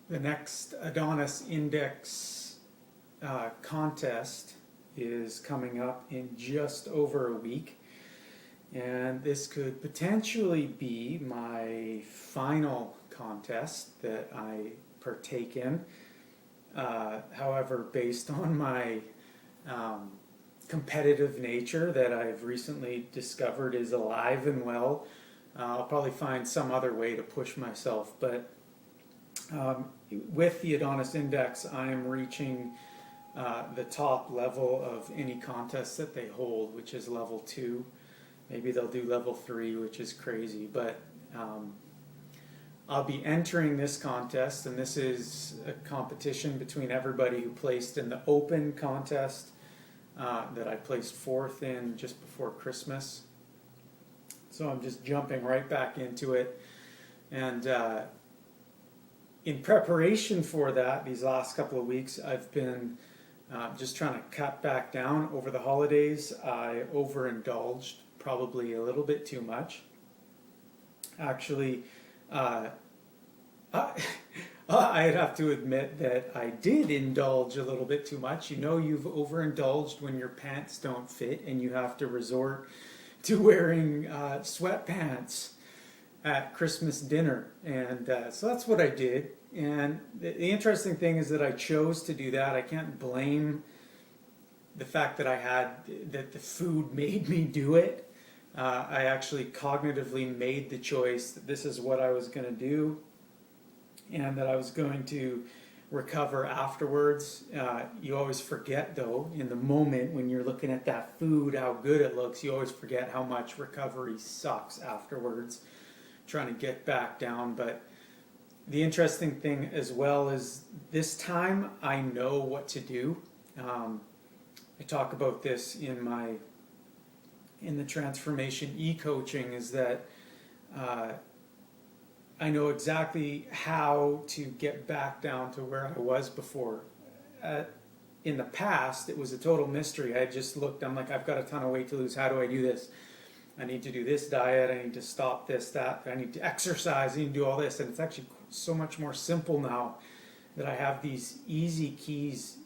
The next Adonis Index contest is coming up in just over a week, and this could potentially be my final contest that I partake in. However, based on my competitive nature that I've recently discovered is alive and well, I'll probably find some other way to push myself. But with the Adonis Index, I am reaching the top level of any contest that they hold, which is level 2. Maybe they'll do level 3, which is crazy. But I'll be entering this contest, and this is a competition between everybody who placed in the open contest that I placed 4th in just before Christmas. So I'm just jumping right back into it. And in preparation for that, these last couple of weeks, I've been just trying to cut back down. Over the holidays, I overindulged probably a little bit too much. Actually, I'd have to admit that I did indulge a little bit too much. You know, you've overindulged when your pants don't fit and you have to resort to wearing sweatpants at Christmas dinner. And so that's what I did. And the interesting thing is that I chose to do that. I can't blame the fact that that the food made me do it. I actually cognitively made the choice that this is what I was going to do and that I was going to recover afterwards. You always forget, though, in the moment when you're looking at that food, how good it looks, you always forget how much recovery sucks afterwards, trying to get back down. But the interesting thing as well is this time I know what to do. I talk about this in the transformation e-coaching, is that I know exactly how to get back down to where I was before. In the past, it was a total mystery. I just looked, I'm like, I've got a ton of weight to lose. How do I do this? I need to do this diet. I need to stop this, that. I need to exercise. I need to do all this. And it's actually so much more simple now that I have these easy keys.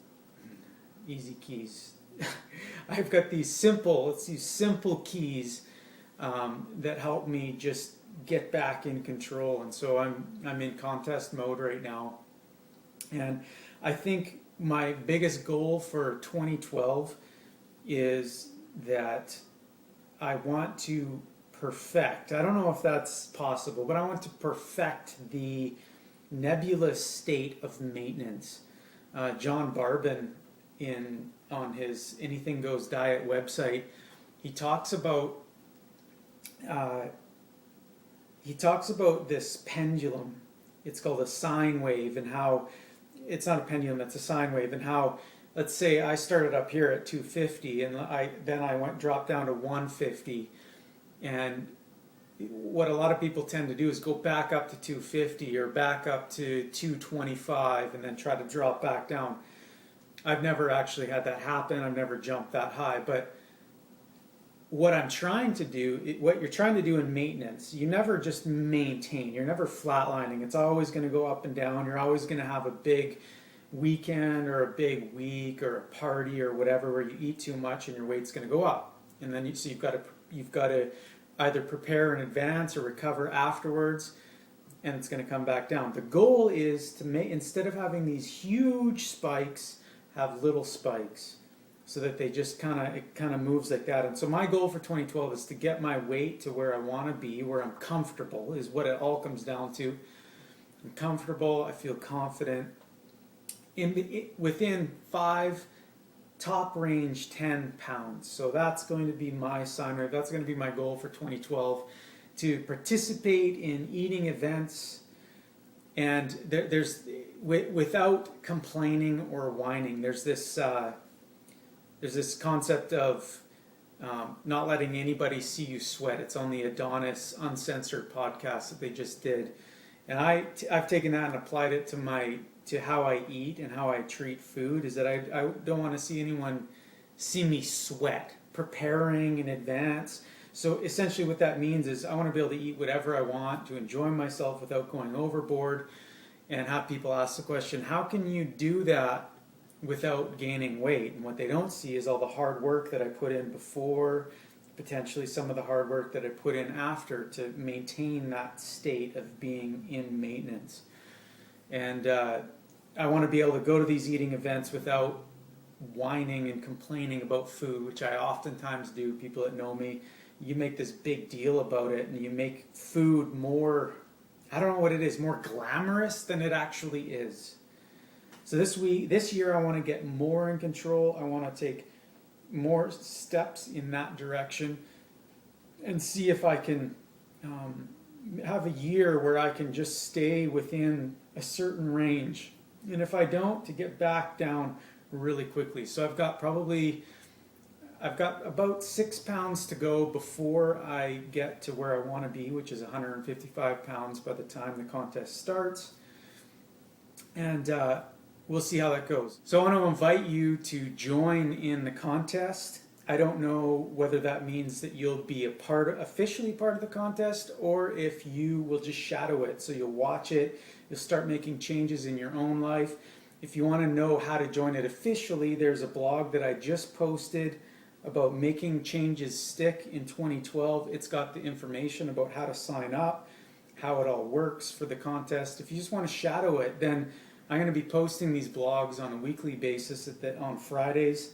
I've got these simple keys that help me just get back in control. And so I'm in contest mode right now. And I think my biggest goal for 2012 is that I want to perfect, I don't know if that's possible, but I want to perfect the nebulous state of maintenance. John Barbin, on his Anything Goes Diet website, he talks about this pendulum. It's called a sine wave, and how it's not a pendulum, it's a sine wave, and how, let's say I started up here at 250 and then I dropped down to 150, and what a lot of people tend to do is go back up to 250 or back up to 225 and then try to drop back down. I've never actually had that happen. I've never jumped that high, but what I'm trying to do, what you're trying to do in maintenance, you never just maintain. You're never flatlining. It's always going to go up and down. You're always going to have a big weekend or a big week or a party or whatever where you eat too much and your weight's going to go up. And then you've got to either prepare in advance or recover afterwards, and it's going to come back down. The goal is to make, instead of having these huge spikes, have little spikes, so that they just kind of moves like that. And so my goal for 2012 is to get my weight to where I want to be, where I'm comfortable, is what it all comes down to. I'm comfortable, I feel confident, within 5, top range 10 pounds. So that's going to be my sign wave. That's going to be my goal for 2012, to participate in eating events, and there's without complaining or whining. There's this concept of not letting anybody see you sweat. It's on the Adonis Uncensored podcast that they just did, and I've taken that and applied it to how I eat and how I treat food. Is that I don't want to see anyone see me sweat preparing in advance. So essentially what that means is I want to be able to eat whatever I want, to enjoy myself without going overboard. and have people ask the question, how can you do that without gaining weight? And what they don't see is all the hard work that I put in before, potentially some of the hard work that I put in after to maintain that state of being in maintenance. And I want to be able to go to these eating events without whining and complaining about food, which I oftentimes do. People that know me, you make this big deal about it, and you make food more, I don't know what it is, more glamorous than it actually is. So this year, I want to get more in control. I want to take more steps in that direction and see if I can have a year where I can just stay within a certain range. And if I don't, to get back down really quickly. So I've got about 6 pounds to go before I get to where I want to be, which is 155 pounds by the time the contest starts. And we'll see how that goes. So I want to invite you to join in the contest. I don't know whether that means that you'll be officially part of the contest, or if you will just shadow it. So you'll watch it, you'll start making changes in your own life. If you want to know how to join it officially, there's a blog that I just posted about making changes stick in 2012. It's got the information about how to sign up, how it all works for the contest. If you just want to shadow it, then I'm going to be posting these blogs on a weekly basis on Fridays,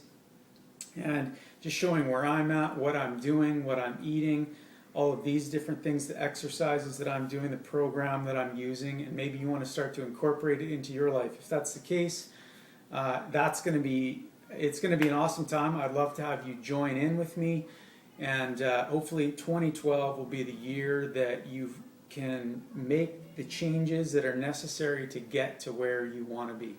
and just showing where I'm at, what I'm doing, what I'm eating, all of these different things, the exercises that I'm doing, the program that I'm using, and maybe you want to start to incorporate it into your life. If that's the case, it's going to be an awesome time. I'd love to have you join in with me, and hopefully 2012 will be the year that you can make the changes that are necessary to get to where you want to be.